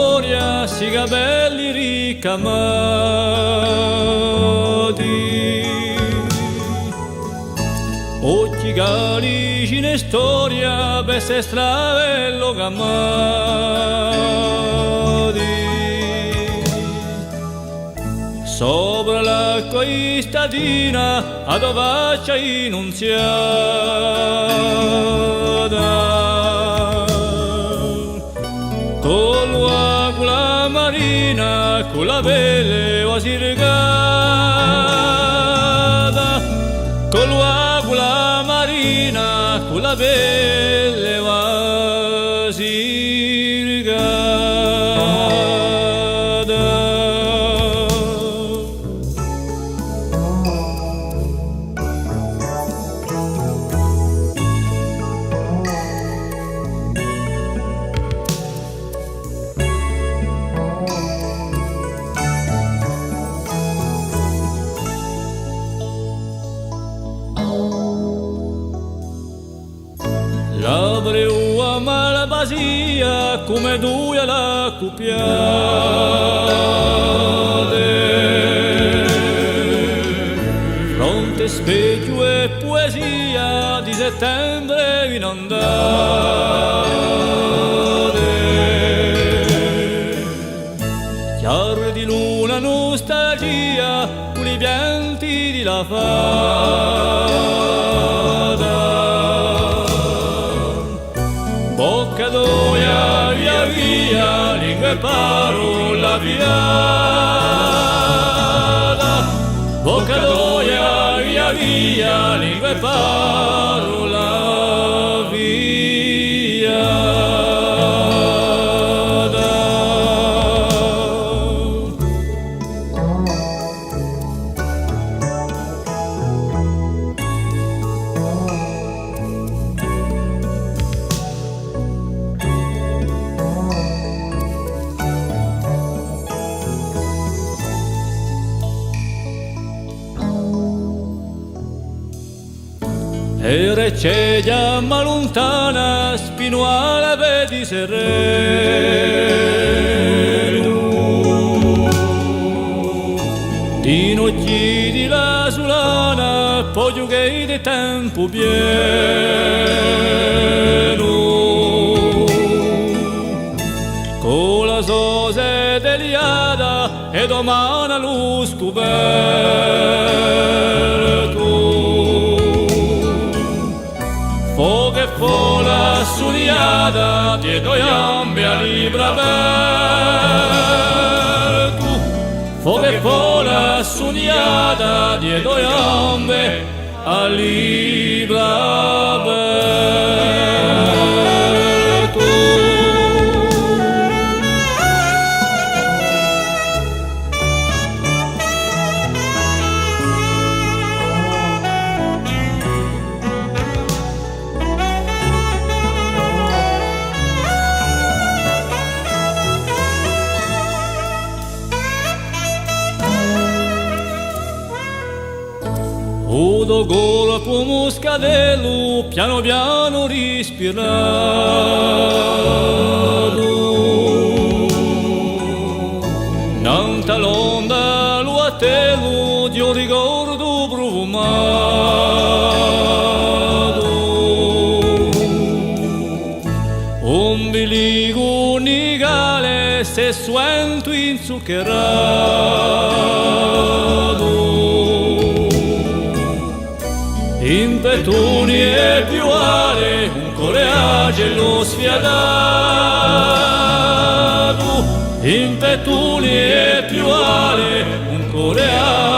storia si capelli ricamati, occhi calici in storia per se stravello camati. Sopra l'acqua istatina ad ovaccia innunziata, con l'agua marina, con la pelle vasirgata, con l'agua marina, con la pelle vasirgata. L'avrei amata basia come tu la cupiate, fronte specchio e poesia di settembre in andate, chiare di luna nostalgia con i pianti di la fata. Bocca d'oia, via via, lingua e parola viata. Bocca d'oia, via via, lingua e parola viata. E receglia ma lontana, spinuala vedi sereno, di nocchi di la sulana, poi che di tempo pieno, con la sose deliata e domani lo scoperto. Foga e fola studiata dietro gli ambi a libro aperto. Foga e fola studiata dietro gli ambi a libro aperto. Udo corpo muscadello piano piano respirato, nanta l'onda lo attello di un ricordo profumato, un bilico unicale se suento inzuccherato. Impetuni e piuale, un coraggio sfiatato. Impetuni e piuale, un coraggio